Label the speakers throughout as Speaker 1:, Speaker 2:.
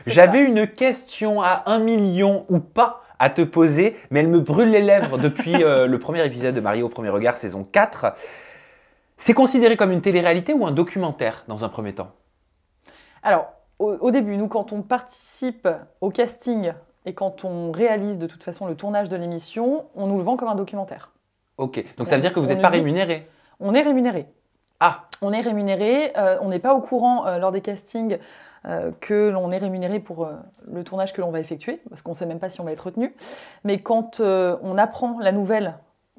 Speaker 1: J'avais une question à 1 million ou pas à te poser, mais elle me brûle les lèvres depuis le premier épisode de Mariée au premier regard, saison 4. C'est considéré comme une télé-réalité ou un documentaire dans un premier temps?
Speaker 2: Alors, au début, nous, quand on participe au casting et quand on réalise de toute façon le tournage de l'émission, on nous le vend comme un documentaire.
Speaker 1: Ok, donc ça veut dire que vous n'êtes pas rémunéré?
Speaker 2: On est rémunéré.
Speaker 1: Ah!
Speaker 2: On est rémunéré, on n'est pas au courant lors des castings que l'on est rémunéré pour le tournage que l'on va effectuer, parce qu'on ne sait même pas si on va être retenu. Mais quand on apprend la nouvelle,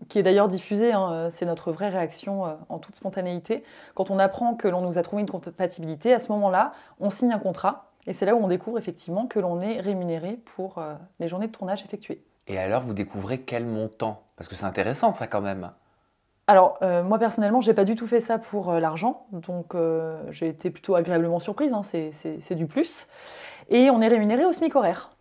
Speaker 2: qui est d'ailleurs diffusée, hein, c'est notre vraie réaction en toute spontanéité, quand on apprend que l'on nous a trouvé une compatibilité, à ce moment-là, on signe un contrat, et c'est là où on découvre effectivement que l'on est rémunéré pour les journées de tournage effectuées.
Speaker 1: Et alors, vous découvrez quel montant? Parce que c'est intéressant, ça, quand même.
Speaker 2: Alors, moi personnellement, j'ai pas du tout fait ça pour l'argent, donc j'ai été plutôt agréablement surprise, hein, c'est du plus. Et on est rémunéré au SMIC horaire.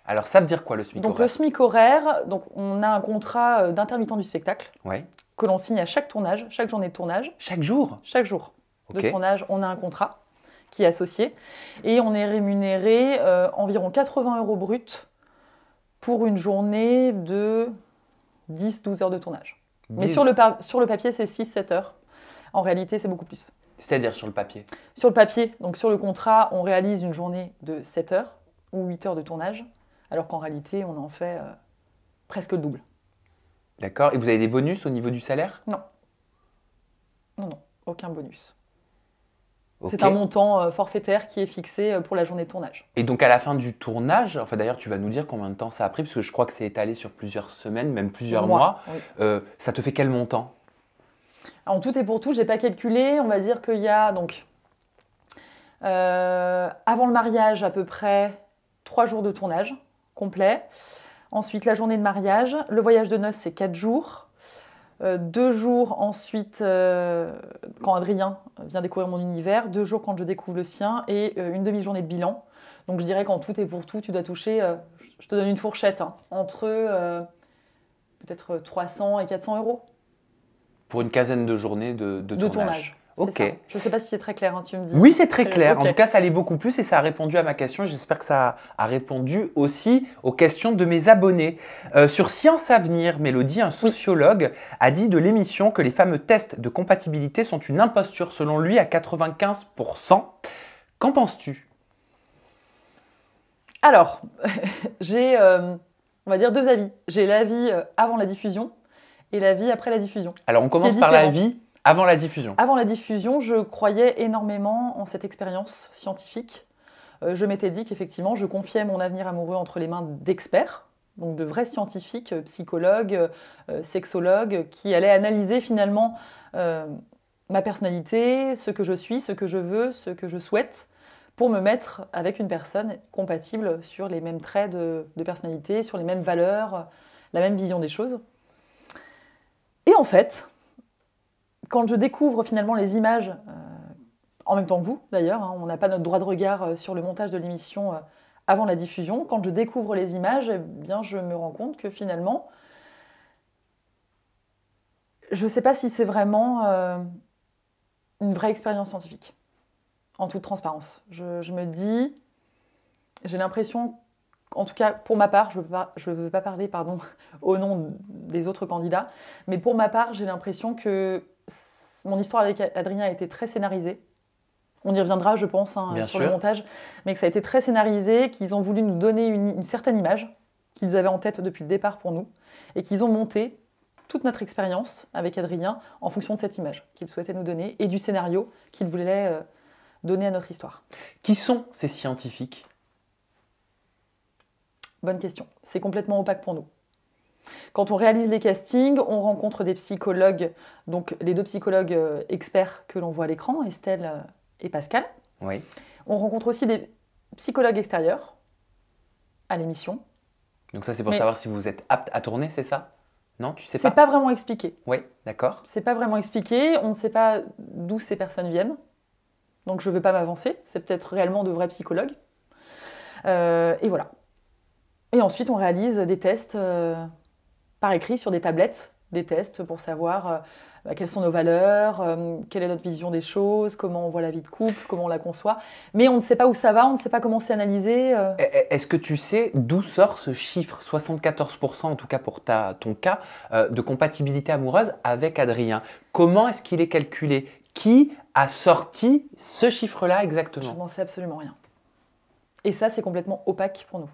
Speaker 1: Alors, ça veut dire quoi, le SMIC
Speaker 2: Donc
Speaker 1: horaire?
Speaker 2: le SMIC horaire, donc on a un contrat d'intermittent du spectacle
Speaker 1: Ouais.
Speaker 2: que l'on signe à chaque tournage, chaque journée de tournage.
Speaker 1: Chaque jour?
Speaker 2: Chaque jour
Speaker 1: Ok.
Speaker 2: de tournage, on a un contrat qui est associé. Et on est rémunéré environ 80 € brut pour une journée de 10-12 heures de tournage. Mais sur le papier, c'est 6-7 heures. En réalité, c'est beaucoup plus.
Speaker 1: C'est-à-dire sur le papier?
Speaker 2: Sur le papier, donc sur le contrat, on réalise une journée de 7 heures ou 8 heures de tournage, alors qu'en réalité, on en fait presque le double.
Speaker 1: D'accord. Et vous avez des bonus au niveau du salaire?
Speaker 2: Non. Non, non, aucun bonus.
Speaker 1: Ok.
Speaker 2: C'est un montant forfaitaire qui est fixé pour la journée de tournage.
Speaker 1: Et donc à la fin du tournage, enfin d'ailleurs tu vas nous dire combien de temps ça a pris, parce que je crois que c'est étalé sur plusieurs semaines, même plusieurs mois.
Speaker 2: Oui.
Speaker 1: Ça te fait quel montant?
Speaker 2: En tout et pour tout, je n'ai pas calculé. On va dire qu'il y a donc avant le mariage à peu près 3 jours de tournage complet. Ensuite la journée de mariage. Le voyage de noces, c'est 4 jours. 2 jours ensuite quand Adrien vient découvrir mon univers, 2 jours quand je découvre le sien et une demi-journée de bilan. Donc je dirais qu'en tout et pour tout, tu dois toucher, je te donne une fourchette, hein, entre peut-être 300 et 400 €.
Speaker 1: Pour une quinzaine de journées de tournage. Ok.
Speaker 2: Ça. Je ne sais pas si c'est très clair, hein, tu me dis.
Speaker 1: Oui, c'est très clair.
Speaker 2: Okay.
Speaker 1: En tout cas, ça l'est beaucoup plus et ça a répondu à ma question. J'espère que ça a répondu aussi aux questions de mes abonnés. Sur Science Avenir, Mélodie, un sociologue, a dit de l'émission que les fameux tests de compatibilité sont une imposture, selon lui, à 95%. Qu'en penses-tu?
Speaker 2: Alors, j'ai, on va dire, 2 avis. J'ai l'avis avant la diffusion et l'avis après la diffusion.
Speaker 1: Alors, on commence par l'avis avant la diffusion.
Speaker 2: Avant la diffusion, je croyais énormément en cette expérience scientifique. Je m'étais dit qu'effectivement, je confiais mon avenir amoureux entre les mains d'experts, donc de vrais scientifiques, psychologues, sexologues, qui allaient analyser finalement ma personnalité, ce que je suis, ce que je veux, ce que je souhaite, pour me mettre avec une personne compatible sur les mêmes traits de personnalité, sur les mêmes valeurs, la même vision des choses. Et en fait, quand je découvre finalement les images, en même temps que vous d'ailleurs, hein, on n'a pas notre droit de regard sur le montage de l'émission avant la diffusion, quand je découvre les images, eh bien, je me rends compte que finalement, je ne sais pas si c'est vraiment une vraie expérience scientifique, en toute transparence. Je me dis, j'ai l'impression, en tout cas pour ma part, je ne veux pas parler au nom des autres candidats, mais pour ma part, j'ai l'impression que mon histoire avec Adrien a été très scénarisée. On y reviendra, je pense, sur le montage, mais que ça a été très scénarisé, qu'ils ont voulu nous donner une certaine image qu'ils avaient en tête depuis le départ pour nous, et qu'ils ont monté toute notre expérience avec Adrien en fonction de cette image qu'ils souhaitaient nous donner et du scénario qu'ils voulaient donner à notre histoire.
Speaker 1: Qui sont ces scientifiques?
Speaker 2: Bonne question. C'est complètement opaque pour nous. Quand on réalise les castings, on rencontre des psychologues, donc les 2 psychologues experts que l'on voit à l'écran, Estelle et Pascal.
Speaker 1: Oui.
Speaker 2: On rencontre aussi des psychologues extérieurs à l'émission.
Speaker 1: Donc ça, c'est pour savoir si vous êtes apte à tourner, c'est ça? Non, tu sais pas?
Speaker 2: C'est pas vraiment expliqué.
Speaker 1: Oui, d'accord.
Speaker 2: C'est pas vraiment expliqué. On ne sait pas d'où ces personnes viennent. Donc je ne veux pas m'avancer. C'est peut-être réellement de vrais psychologues. Et voilà. Et ensuite, on réalise des tests par écrit sur des tablettes, des tests pour savoir quelles sont nos valeurs, quelle est notre vision des choses, comment on voit la vie de couple, comment on la conçoit. Mais on ne sait pas où ça va, on ne sait pas comment c'est analysé.
Speaker 1: Est-ce que tu sais d'où sort ce chiffre, 74% en tout cas pour ton cas, de compatibilité amoureuse avec Adrien? Comment est-ce qu'il est calculé? Qui a sorti ce chiffre-là
Speaker 2: Je
Speaker 1: exactement?
Speaker 2: n'en sais absolument rien. Et ça, c'est complètement opaque pour nous.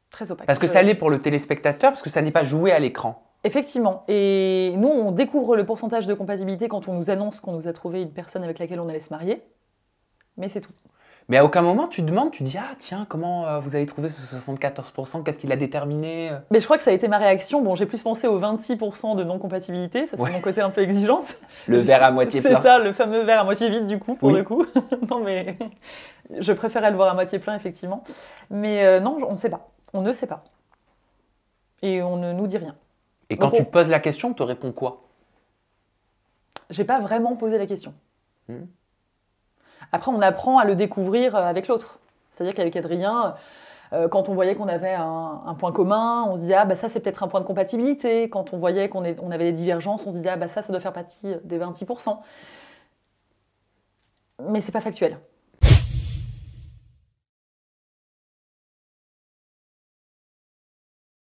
Speaker 2: Très opaque.
Speaker 1: Parce que ça l'est pour le téléspectateur, parce que ça n'est pas joué à l'écran.
Speaker 2: Effectivement. Et nous, on découvre le pourcentage de compatibilité quand on nous annonce qu'on nous a trouvé une personne avec laquelle on allait se marier. Mais c'est tout.
Speaker 1: Mais à aucun moment tu demandes, tu dis ah tiens, comment vous avez trouvé ce 74%, qu'est-ce qui l'a déterminé?
Speaker 2: Mais je crois que ça a été ma réaction. Bon, j'ai plus pensé aux 26% de non-compatibilité, ça c'est
Speaker 1: Ouais.
Speaker 2: mon côté un peu exigeante.
Speaker 1: Le verre à moitié plein.
Speaker 2: C'est ça, le fameux verre à moitié vide du coup, pour
Speaker 1: Oui.
Speaker 2: le coup. Non mais je préférais le voir à moitié plein effectivement. Mais non, on ne sait pas. On ne sait pas. Et on ne nous dit rien.
Speaker 1: Et quand
Speaker 2: Donc,
Speaker 1: tu poses la question, tu te réponds quoi?
Speaker 2: J'ai pas vraiment posé la question.
Speaker 1: Hmm.
Speaker 2: Après, on apprend à le découvrir avec l'autre. C'est-à-dire qu'avec Adrien, quand on voyait qu'on avait un point commun, on se disait ah bah ça c'est peut-être un point de compatibilité. Quand on voyait qu'on avait des divergences, on se disait ah bah ça doit faire partie des 26%. Mais c'est pas factuel.